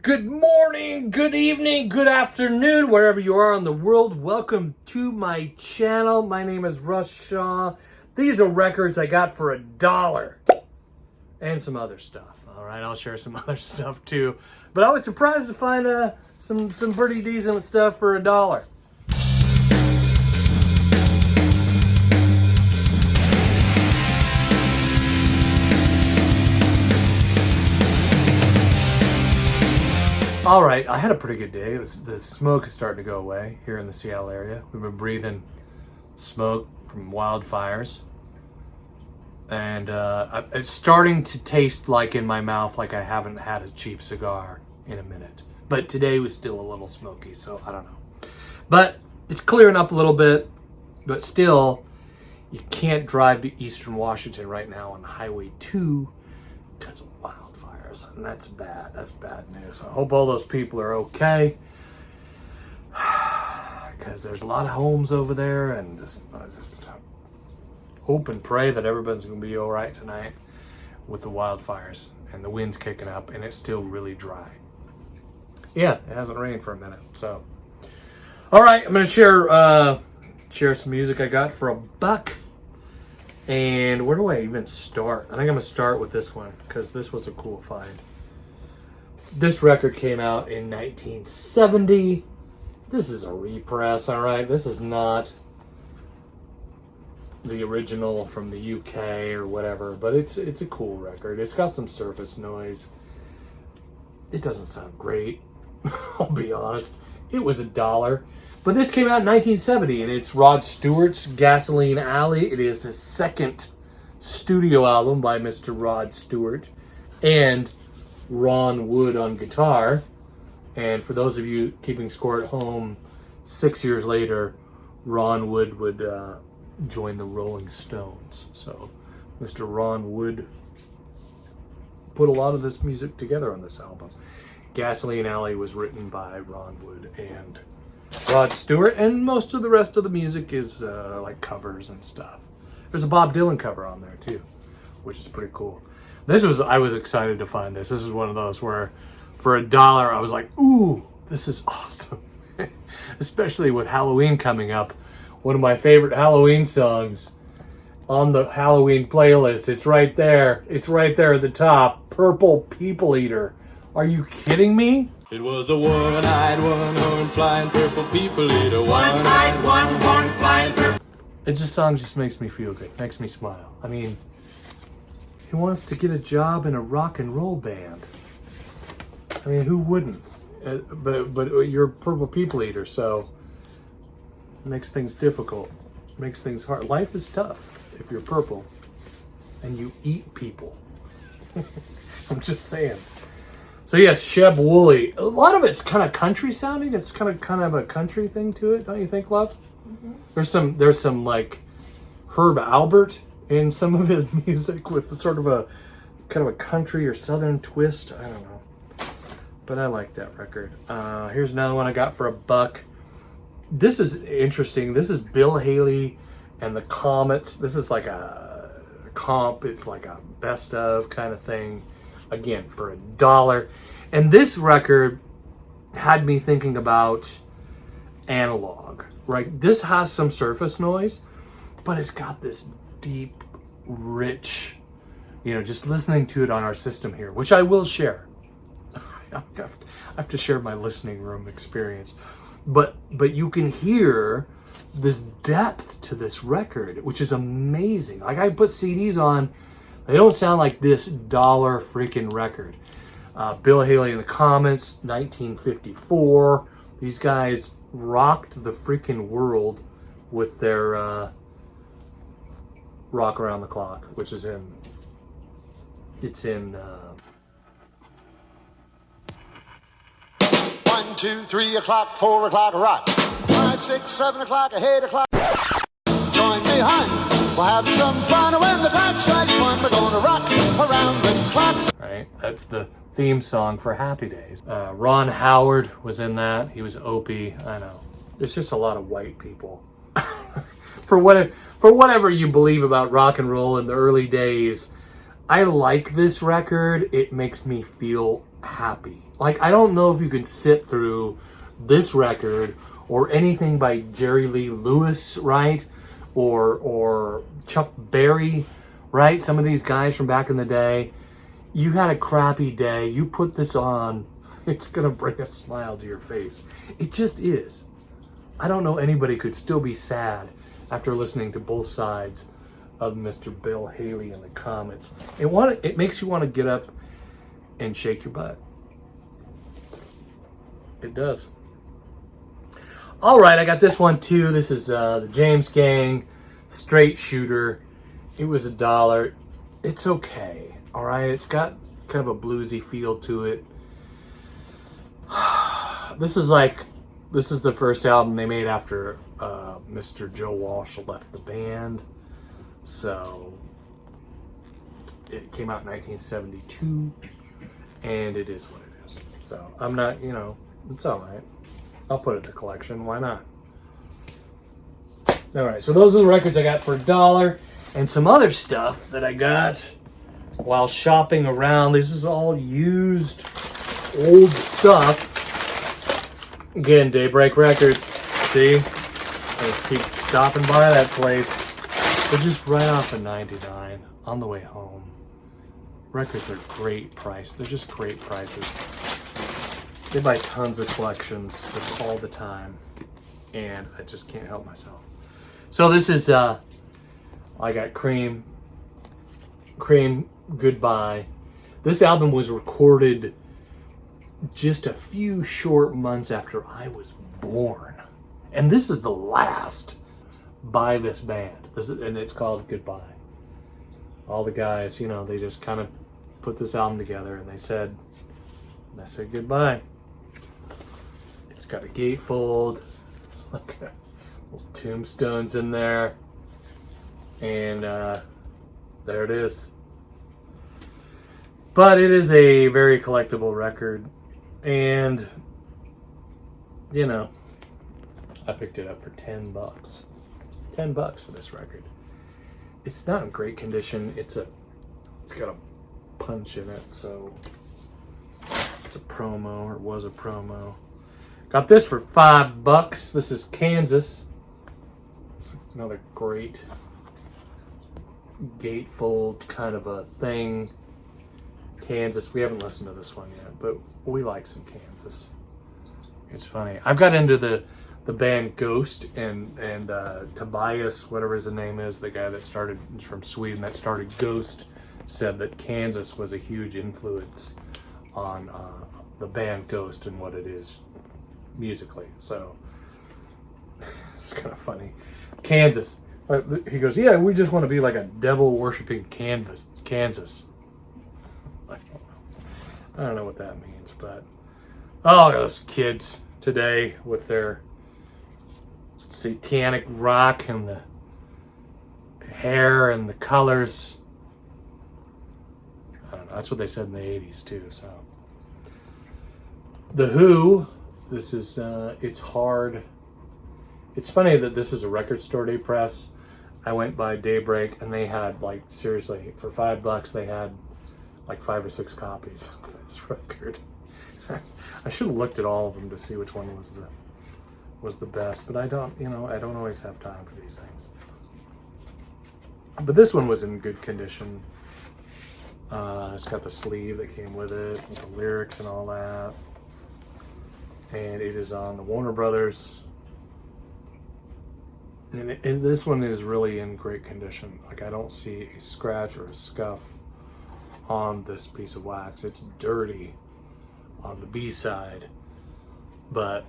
Good morning, good evening, good afternoon, wherever you are in the world. Welcome to my channel. My name is Russ Shaw. These are records I got for $1 and some other stuff. All right, I'll share some other stuff too. But I was surprised to find some pretty decent stuff for $1. All right, I had a pretty good day. The smoke is starting to go away here in the Seattle area. We've been breathing smoke from wildfires. And it's starting to taste like in my mouth like I haven't had a cheap cigar in a minute. But today was still a little smoky, so I don't know. But it's clearing up a little bit. But still, you can't drive to Eastern Washington right now on Highway 2 because of wildfires. And that's bad. That's bad news. I hope all those people are okay. Because there's a lot of homes over there, and just hope and pray that everybody's going to be all right tonight with the wildfires and the wind's kicking up and it's still really dry. Yeah, it hasn't rained for a minute. So, all right, I'm going to share some music I got for $1. And where do I even start? I think I'm going to start with this one because this was a cool find. This record came out in 1970. This is a repress, all right? This is not the original from the UK or whatever, but it's a cool record. It's got some surface noise. It doesn't sound great, I'll be honest. It was $1. But this came out in 1970, and it's Rod Stewart's Gasoline Alley. It is his second studio album by Mr. Rod Stewart and Ron Wood on guitar. And for those of you keeping score at home, 6 years later, Ron Wood would join the Rolling Stones. So Mr. Ron Wood put a lot of this music together on this album. Gasoline Alley was written by Ron Wood and Rod Stewart, and most of the rest of the music is like covers and stuff. There's a Bob Dylan cover on there too, which is pretty cool. I was excited to find this. This is one of those where for $1 I was like, ooh, this is awesome. Especially with Halloween coming up. One of my favorite Halloween songs on the Halloween playlist. It's right there. It's right there at the top. Purple People Eater. Are you kidding me? It was a one-eyed, one-horn flying purple people eater. One-eyed, one-horn flying purple. This song just makes me feel good. Makes me smile. I mean, he wants to get a job in a rock and roll band. I mean, who wouldn't? But you're a purple people eater, so it makes things difficult. It makes things hard. Life is tough if you're purple and you eat people. I'm just saying. So yes, Sheb Wooley. A lot of it's kind of country sounding. It's kind of a country thing to it, don't you think, love? Mm-hmm. There's some like Herb Albert in some of his music with sort of a kind of a country or southern twist. I don't know, but I like that record. Here's another one I got for $1. This is interesting. This is Bill Haley and the Comets. This is like a comp. It's like a best of kind of thing. Again, for $1. And this record had me thinking about analog, right? This has some surface noise, but it's got this deep, rich, just listening to it on our system here, which I will share. I have to share my listening room experience. But you can hear this depth to this record, which is amazing. Like I put CDs on, they don't sound like this $1 freaking record. Bill Haley and the Comets, 1954. These guys rocked the freaking world with their Rock Around the Clock, which is it's in 1, 2, 3 o'clock, 4 o'clock, rock. 5, 6, 7 o'clock, 8 o'clock. Join me, hon. We'll have some fun when the clock strikes 1. We're gonna rock around the clock. Right, that's the theme song for Happy Days. Ron Howard was in that. He was Opie. I know. It's just a lot of white people. For whatever you believe about rock and roll in the early days, I like this record. It makes me feel happy. Like, I don't know if you can sit through this record or anything by Jerry Lee Lewis, right? Or Chuck Berry, right? Some of these guys from back in the day. You had a crappy day. You put this on. It's going to bring a smile to your face. It just is. I don't know anybody could still be sad after listening to both sides of Mr. Bill Haley and the Comets. It makes you want to get up and shake your butt. It does. All right, I got this one too. This is the James Gang Straight Shooter. It was $1. It's okay. All right, it's got kind of a bluesy feel to it. This is the first album they made after Mr. Joe Walsh left the band. So it came out in 1972, and it is what it is. So I'm not, it's all right. I'll put it in the collection. Why not? All right, so those are the records I got for $1, and some other stuff that I got while shopping around. This is all used, old stuff. Again, Daybreak Records. See? I just keep stopping by that place. They're just right off of 99 on the way home. Records are great price. They're just great prices. They buy tons of collections just all the time, and I just can't help myself. So this is I got Cream, Goodbye. This album was recorded just a few short months after I was born, and this is the last by this band. And it's called Goodbye. All the guys, they just kind of put this album together, and they said goodbye. It's got a gatefold. It's like little tombstones in there, and there it is. But it is a very collectible record, and I picked it up for $10. $10 for this record. It's not in great condition. It's got a punch in it, so it's a promo, or was a promo. Got this for $5. This is Kansas. It's another great gatefold kind of a thing. Kansas. We haven't listened to this one yet, but we like some Kansas. It's funny. I've got into the band Ghost, and Tobias, whatever his name is, the guy that started from Sweden that started Ghost, said that Kansas was a huge influence on the band Ghost and what it is musically. So it's kind of funny. Kansas. He goes, yeah, we just want to be like a devil worshipping Kansas. I don't know what that means, but those kids today with their satanic rock and the hair and the colors. I don't know. That's what they said in the 80s too. So The Who. This is It's Hard. It's funny that this is a record store day press. I went by Daybreak, and they had, seriously, for $5 they had 5 or 6 copies of this record. I should have looked at all of them to see which one was the best, but I don't always have time for these things. But this one was in good condition. It's got the sleeve that came with it, with the lyrics and all that. And it is on the Warner Brothers. And this one is really in great condition. I don't see a scratch or a scuff on this piece of wax. It's dirty on the B side, but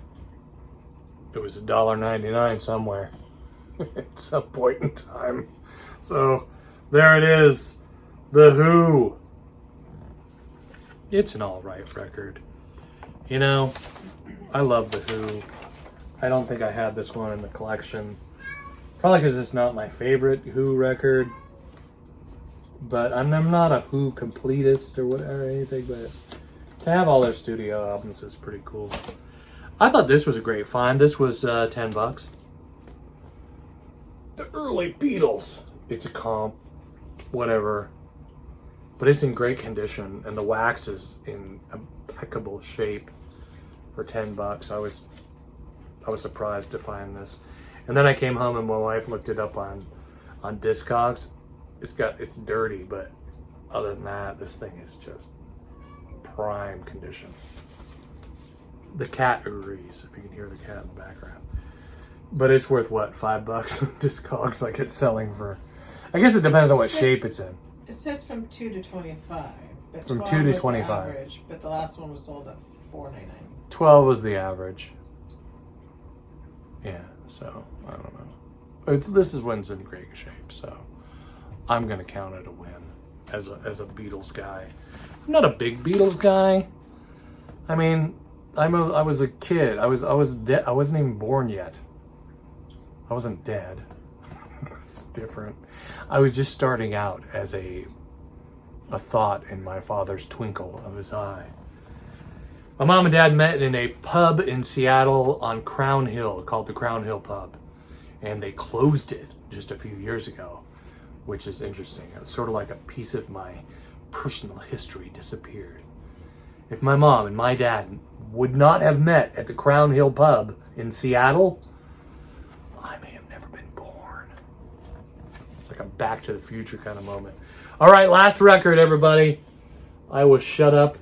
it was $1.99 somewhere at some point in time. So there it is, The Who. It's an alright record. I love The Who. I don't think I had this one in the collection. Probably because it's not my favorite Who record. But I'm not a Who completist or anything, but to have all their studio albums is pretty cool. I thought this was a great find. This was $10. The early Beatles. It's a comp, whatever. But it's in great condition, and the wax is in impeccable shape for $10. I was surprised to find this. And then I came home and my wife looked it up on Discogs. It's dirty, but other than that, this thing is just prime condition. The cat agrees, if you can hear the cat in the background. But it's worth what, $5 Discogs, like it's selling for. I guess it depends on what shape it's in. It said from 2 to 25. But From 12 2 to was 25. The average, but the last one was sold at $4.99. 12 was the average. Yeah, so I don't know. This one's in great shape, so I'm gonna count it a win as a Beatles guy. I'm not a big Beatles guy. I mean, I was a kid. I wasn't even born yet. I wasn't dead. It's different. I was just starting out as a thought in my father's twinkle of his eye. My mom and dad met in a pub in Seattle on Crown Hill called the Crown Hill Pub. And they closed it just a few years ago, which is interesting. It's sort of like a piece of my personal history disappeared. If my mom and my dad would not have met at the Crown Hill Pub in Seattle, I may have never been born. It's like a Back to the Future kind of moment. All right, last record, everybody. I will shut up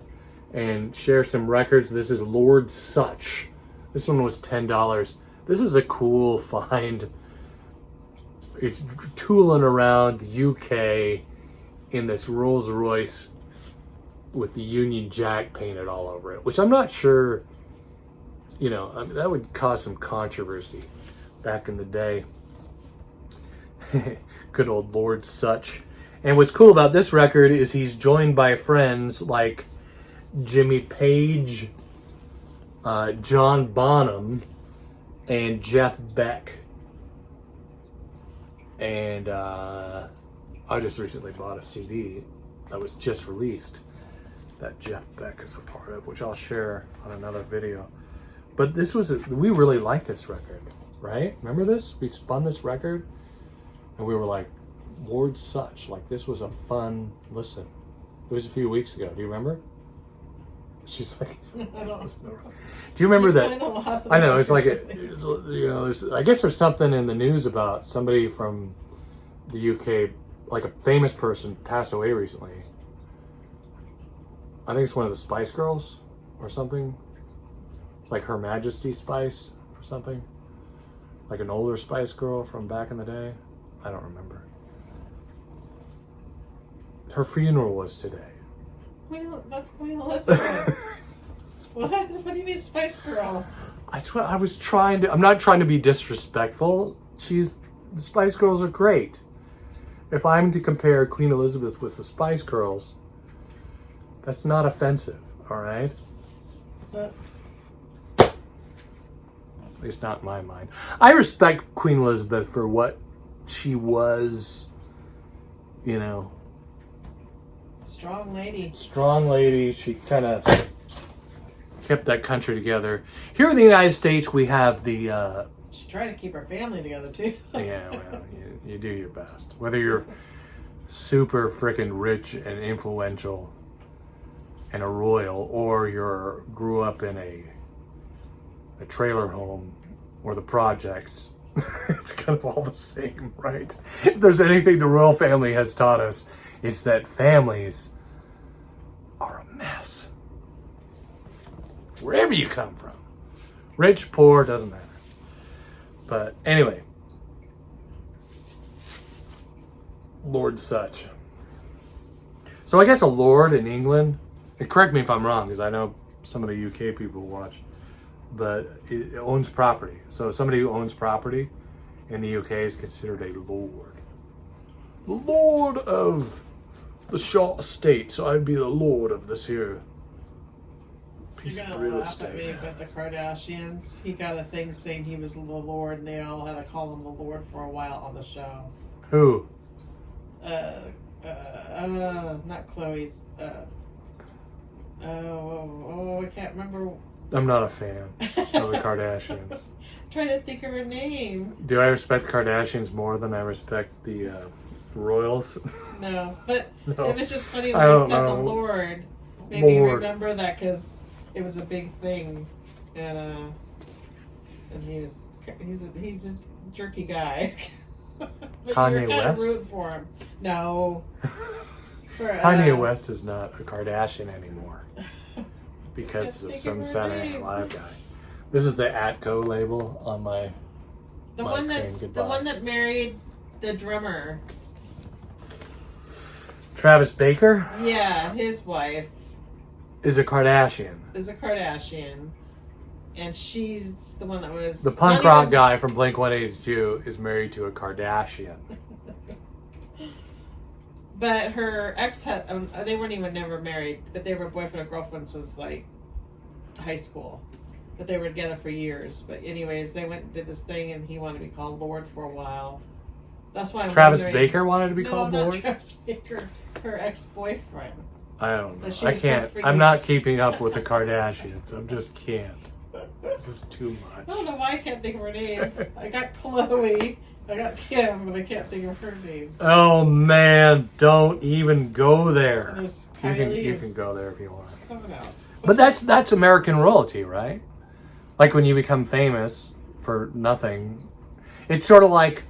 and share some records. This is Lord Such. This one was $10. This is a cool find. It's tooling around the UK in this Rolls Royce with the Union Jack painted all over it, which I'm not sure, that would cause some controversy back in the day. Good old Lord Such. And what's cool about this record is he's joined by friends like Jimmy Page, John Bonham, and Jeff Beck. And I just recently bought a CD that was just released that Jeff Beck is a part of, which I'll share on another video. But we really liked this record, right? Remember this? We spun this record and we were like, Lord Such, like this was a fun listen. It was a few weeks ago. Do you remember? She's like, I don't. Do you remember that? I know, it's like, recently. I guess there's something in the news about somebody from the UK, like a famous person, passed away recently. I think it's one of the Spice Girls or something. It's like Her Majesty Spice or something. Like an older Spice Girl from back in the day. I don't remember. Her funeral was today. That's Queen Elizabeth. What do you mean Spice Girl? I'm not trying to be disrespectful. The Spice Girls are great. If I'm to compare Queen Elizabeth with the Spice Girls, that's not offensive, all right? At least not in my mind. I respect Queen Elizabeth for what she was, Strong lady. Strong lady. She kind of kept that country together. Here in the United States, we have the... She tried to keep her family together, too. Yeah, well, you do your best. Whether you're super freaking rich and influential and a royal, or grew up in a trailer home or the projects, it's kind of all the same, right? If there's anything the royal family has taught us, it's that families are a mess. Wherever you come from. Rich, poor, doesn't matter. But anyway. Lord Such. So I guess a lord in England, and correct me if I'm wrong, because I know some of the UK people watch, but it owns property. So somebody who owns property in the UK is considered a lord. The lord of the Shaw estate, so I'd be the lord of this here piece You're of gonna real laugh estate. at me, but the Kardashians, he got a thing saying he was the Lord, and they all had to call him the Lord for a while on the show. Who? Not Chloe's. I can't remember. I'm not a fan of the Kardashians. Trying to think of her name. Do I respect the Kardashians more than I respect the royals? No, but No. it was just funny I when don't he said the know. Lord. Maybe Lord. remember that because it was a big thing, and he's a jerky guy. But Kanye you were kind of West? rooting for him. No. Kanye West is not a Kardashian anymore because of Can't some think of her Saturday Night name. Live guy. This is the Atco label on my. The my one cream that's goodbye. the one that married the drummer. Travis Baker Yeah, his wife is a Kardashian. is a Kardashian, and she's the one that was The punk not rock even- guy from Blink-182 is married to a Kardashian. But her ex had they weren't even never married, but they were boyfriend and girlfriend since like high school. But they were together for years. But anyways, they went and did this thing, and he wanted to be called Lord for a while. That's why I'm Travis wondering- Baker wanted to be no, called not Lord? Travis Baker, her ex-boyfriend. I don't know. That she I was can't. with for I'm not years. keeping up with the Kardashians. I just can't. This is too I don't much. know why I can't think of her name. I got Chloe, I got Kim, but I can't think of her name. Oh man, don't even go there. There's You can Kylie, go there if you want. someone else. But that's American royalty, right? Like when you become famous for nothing. It's sort of like,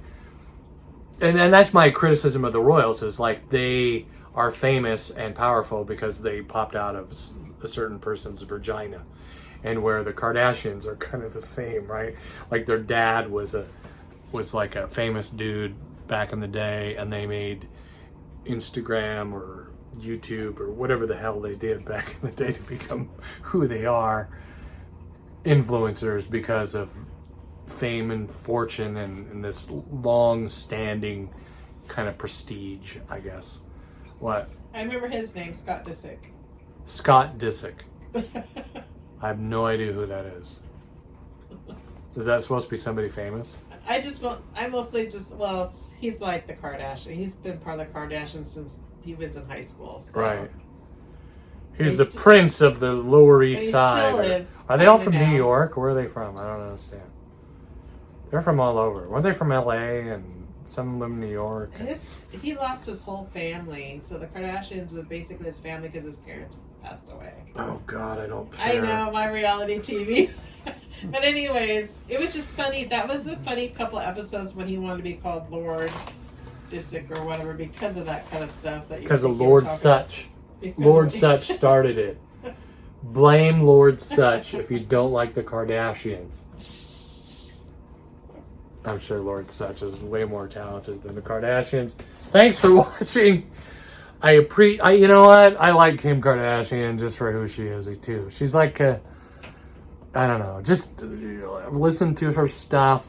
and that's my criticism of the royals, is like they are famous and powerful because they popped out of a certain person's vagina. And where the Kardashians are kind of the same, right? Like their dad was like a famous dude back in the day, and they made Instagram or YouTube or whatever the hell they did back in the day to become who they are, influencers, because of fame and fortune and this long-standing kind of prestige, I guess. What? I remember his name, Scott Disick. Scott Disick. I have no idea who that is. Is that supposed to be somebody famous? I mostly just, he's like the Kardashian. He's been part of the Kardashians since he was in high school. So. Right. He's He the st- prince of the Lower And East he Side. still is. Are they all kinda from New now. York? Where are they from? I don't understand. They're from all over. Weren't they from LA and some live in New York? He lost his whole family, so the Kardashians were basically his family because his parents passed away. Oh God, I don't I care. know, my reality TV. But anyways, it was just funny. That was the funny couple episodes when he wanted to be called Lord Disick or whatever because of that kind of stuff. Because of Lord Such. Because Lord of- Such started it. Blame Lord Such if you don't like the Kardashians. I'm sure Lord Such is way more talented than the Kardashians. Thanks for watching. You know what? I like Kim Kardashian just for who she is too. She's like I don't know. Just listen to her stuff.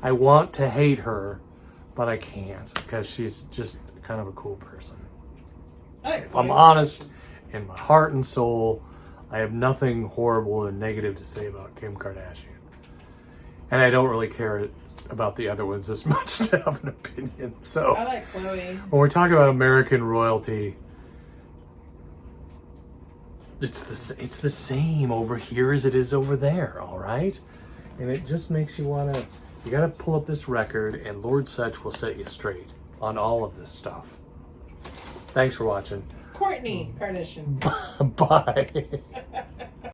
I want to hate her, but I can't because she's just kind of a cool person. If I'm honest, in my heart and soul, I have nothing horrible and negative to say about Kim Kardashian. And I don't really care about the other ones as much to have an opinion. So I like Chloe. when we're talking about American royalty, it's the same over here as it is over there, all right? And it just makes you want to, you got to pull up this record and Lord Such will set you straight on all of this stuff. Thanks for watching. Courtney Kardashian. Bye.